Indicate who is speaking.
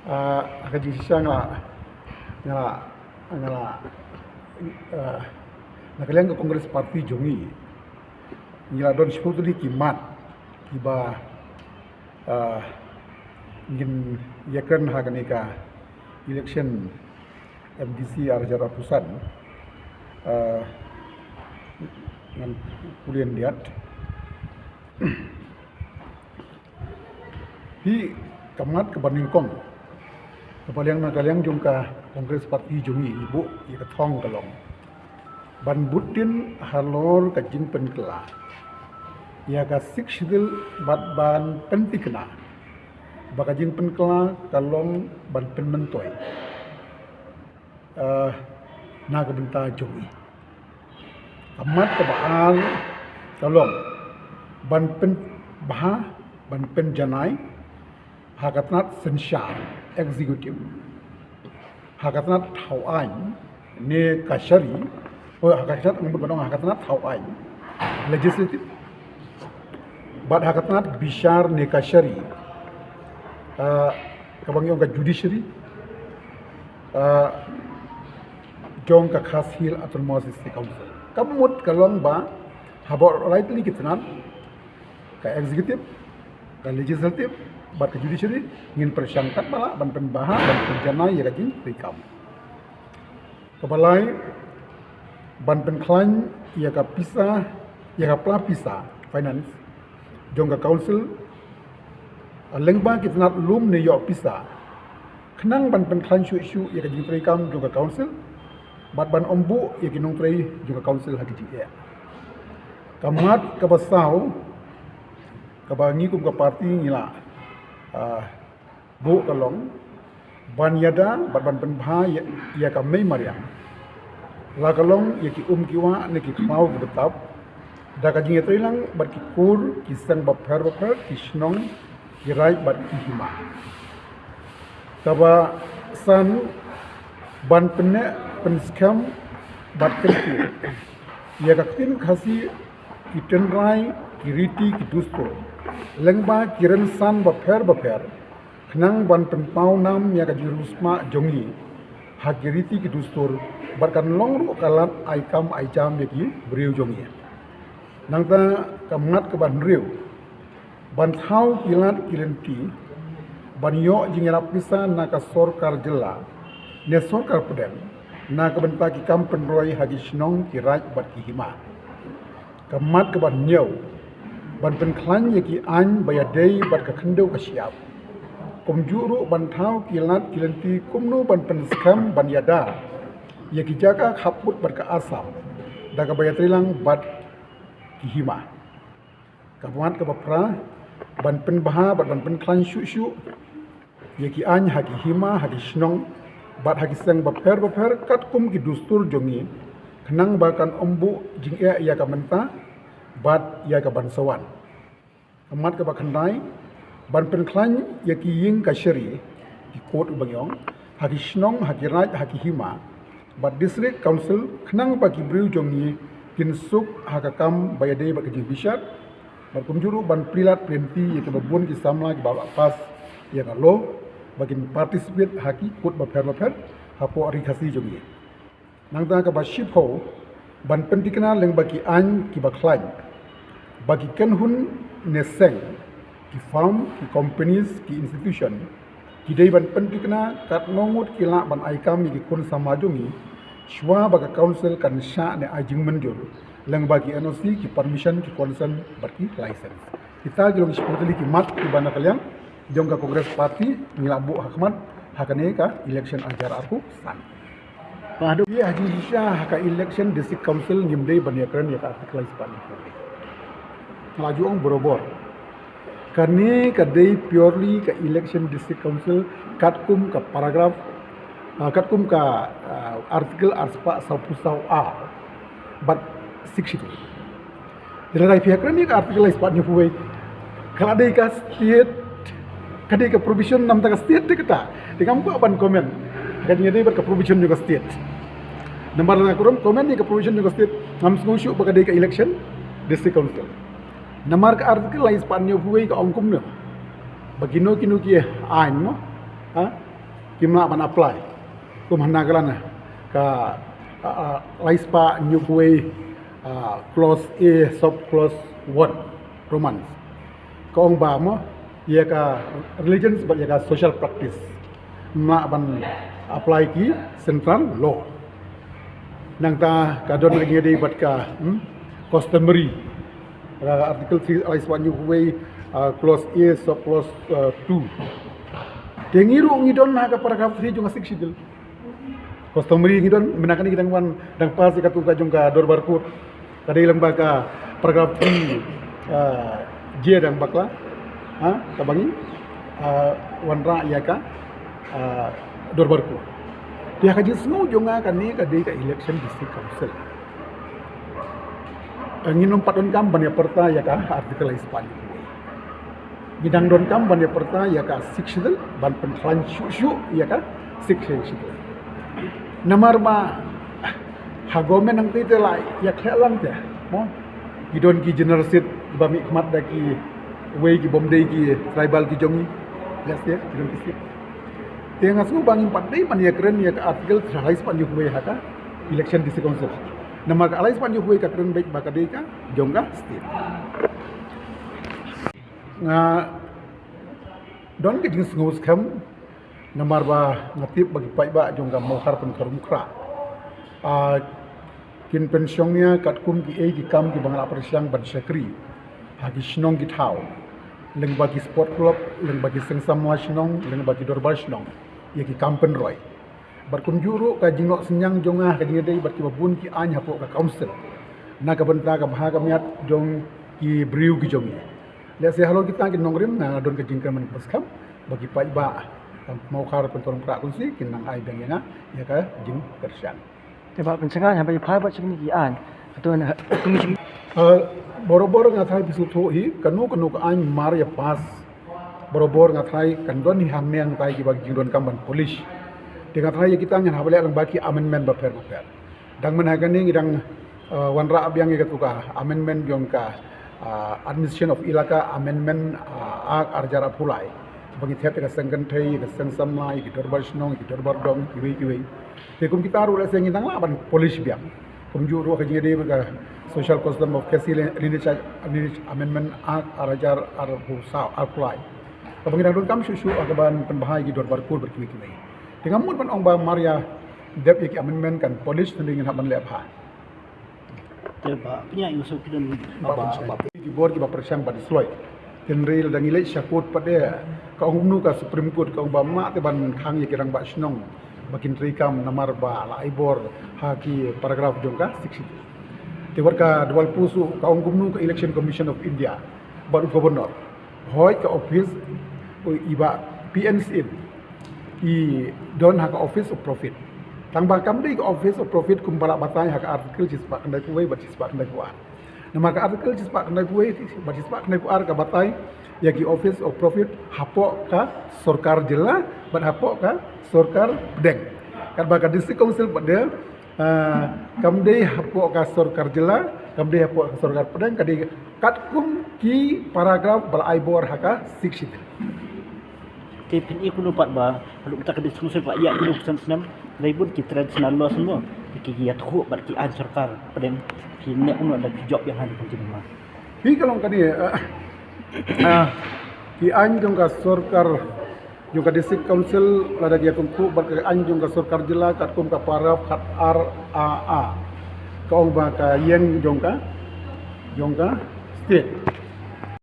Speaker 1: Akajisha ngala ngala nakaliang ke Kongres Parti Jongi ngila don sebetulnya kimat kiba ingin yakan haganeka election MDC Arjara Pusat dengan kulian diat hi kamat ke Baningkong kepaliang nakaliang jungka Kongres Parti Jongi ibu ia ketong kalong ban butin halor ka jingpen kela ia ka sikshidil bat ban pentikna baka jingpen kela kalong ban penmentoy na ka benta Jongi amat ka baal kalong ban pen baha ban pen janai hakatnat sensyar executive hakatnat thawain ne kashari hakatnat ngubadong hakatnat thawain legislative bad hakatnat bishar ne kashari kabang yung ka judiciary jong ka khasil autonomous council kamut kalong ba habor rightly kitnan ka executive ka legislative bat ke judiciary ngin persangkat bala ban penbaha ban penjanai ya kajing rikam kebalai ban penklan ya ka pisa ya ka plapisa finance jong ka council lengba kitnat lum ne yo pisa khnang ban penklan shu ya kajing rikam jong ka council bat ban ombu ya kinong trei jong ka council hakiji ya kamat kabasau kabangi kum ka parti ngila bu kalong ban yada ban penbha ya ka mei mariam la kalong ya ki kiwa ne ki khmau betap da ka jing etrilang bat ki kur ki sang ba pher ki snong ki rai bat ki hima kaba san ban penne penskam bat ki ya ka tin khasi ki tenrai ki riti ki dusto lengba kiran san baper khnang ban penpau nam ya ka jurusma jongi hagiriti ki dustur barkan longru kalat aikam aijam ya ki briu jongi nangta kamat ke ban riu ban thau kilat kilenti ban yo jingera pisa na ka sorkar jela ne sorkar peden na ka ban ki kam penroi hagi snong ki raj bat ki hima kamat ke ban nyau ban penklan ya ki an bayadei bat ka khendo ka siap komjuru ban thau kilat kilenti kumnu ban penskam ban yada ya ki jaga khaput bat ka asam daga bayatrilang bat ki hima kamat ka bapra ban penbaha bat ban penklan shu ya ki an ha ki hima ha ki snong bat ha ki sang baper kat kum ki dustur jongi khnang bakan ombu jingya ya ka menta bat ya ka ban sawan amat ka bakhandai ban penklan ya ki ying ka sheri ki kot ubangyong haki snong haki raj haki hima bat district council khnang ba ki briu jongi kinsuk haka kam bayade ba ki bishat bat kumjuru ban prilat plenti ya ki babun ki samla ki baba pas ya ka lo bagin participate haki kot ba pher hapo ari khasi jongi nangta ka ba ship ho ban pentikna leng ba ki an ki ba khlain bagi kenhun neseng ki farm ki companies ki institution ki dei ban pentikna kat nongut kila ban aikam ki kun samajungi shwa baga council kan sha ne ajing menjur leng bagi NOC ki permission ki consent bagi license kita jolong seputili ki mat ki bana kaliang jongga kongres parti ngilabu hakmat hakane ka election ajar aku san padu ya haji isha haka election district council ngimdei banyakran ya ka artikel ispan melaju orang berobor. Karena kadai purely ke election district council katkum ke paragraf katkum ke artikel arspa sapusau a but 62. Jadi rai pihak ni ke artikel ispatnya puai. Kalau ada ke state kadai ke provision nam tak state dia kata. Dia kamu ban komen. Kadai dia ber ke provision juga state. Nomor nak komen ni ke provision juga state. Nam semua bakadai ke election district council. Namar ka artikel lain sepanjang huai ka ongkum ne. Bagino kinu ki ain mo. Ha? kimla ban apply kum hanagalan ka laispa nyugwe clause A sub clause 1 Romans kaong ba mo ia ka religion sebagai ka social practice ma ban apply ki central law nang ta kadon lagi di bat ka customary article 3 laispa nyugwe clause A sub clause 2 tengiru ngidon na ka paragraph 3 junga 6 sidil customary ngidon menakan kita wan dang pas ka tu ka jungka dorbar court kadai lembaga paragraph 3 J dan bakla kabangi wanra ya ka dorbar court dia kaji semua junga kan ni kadai ka election district council nginom paton kam ban ya perta ya ka artikel ispan gidang don kam ban ya perta ya ka sikshidal ban pentlan shu ya ka sikshidal namar ma hagomen ang tite lai ya khelang te mo gidon ki generalship ba mi khmat da ki wei ki bomdei ki tribal ki jongi ya gidon ki sip tenga su bangin padai man ya keren ya artikel trais pan yu wei haka election district council namar ka alais pan yu wei ka keren baik ba ka dei ka jongga state nga don ke jing ngos kam namar ba ngatip bagi pai ba jongga mohar pen karumkra kin pensiongnya kat kum ki ki kam ki bangla persiang ban sekri hagi snong ki thau leng bagi sport club leng bagi sengsam wa snong leng bagi dorbar snong ye ki kam pen roi bar kum juru ka jingok senyang jonga ka jingdei bar ki babun ki anya po ka council na ka benta ka bha ka miat jong ki briu ki jongi le se halo kita ki nongrim na don ka jingkan man paskam bagi pai ba mau khar pentorong pra kunsi kinang ai beng ya ya ka jing persiang
Speaker 2: Sebab pencengahan sampai pai buat macam ni an. Atau nak tunggu
Speaker 1: boro-boro ngathai bisu tho hi kanu ka an mar ya pas boro-boro ngathai kan don hi hang neng tai ki bagi jingdon kamban police dengan thai kita ngan habale ang baki amendment ba per dang menagan ni dang wanra abyang ga tuka amendment jong ka administration of ilaka amendment arjara pulai bagi tiap ka sangkan thai ka sangsam mai ki dorbar snong ki dorbar dom ki wei tekum kita ru la seng indang laban police biang kum ju ru ka jingde ba social custom of casil lineage amendment arajar ar busa apply ka bagi dang kam susu akaban penbahai ki dorbar kur berkiwi ki dengan mun pan ong ba maria dep ki amendment kan police tending haban le pha
Speaker 3: Teba punya usul kita ni
Speaker 1: bapa ki bor ki ba persiang ba disloi kenril dang ile syakut pade ka ongnu ka supreme court ka ba ma te ban khang ye kirang ba snong bakin trikam namar ba la ibor ha ki paragraph jongka 60 te warka dwal pusu ka ongnu ka election commission of india baru governor hoy ka office iba PNC i don ha ka office of profit tang ba kam dei ka office of profit kum bala batai ha ka article cispa kendai kuwei bat cispa kendai kuar nama ka article cispa kendai kuwei bat cispa kendai kuar ka batai yaki office of profit hapo ka sarkar jilla bat hapo ka sarkar pedeng kan ba ka district council pada kam dei hapo ka sarkar jilla kam dei hapo ka sarkar pedeng kadi kat kum ki paragraph bal aibor ha ka 60
Speaker 3: Tipin iku lupa ba kalau kita ke diskusi pak ya dulu pesan senam laibun ki traditional law semua ki ya tu berarti an sarkar pedeng ki nek uno ada job yang ada penting mah
Speaker 1: hi kalong kadi ki anjung ka sarkar yung ka district council lada dia tungku bar ka anjung ka sarkar jilla kat kum ka paragraph khat RAA ka ong ba ka yen jong ka state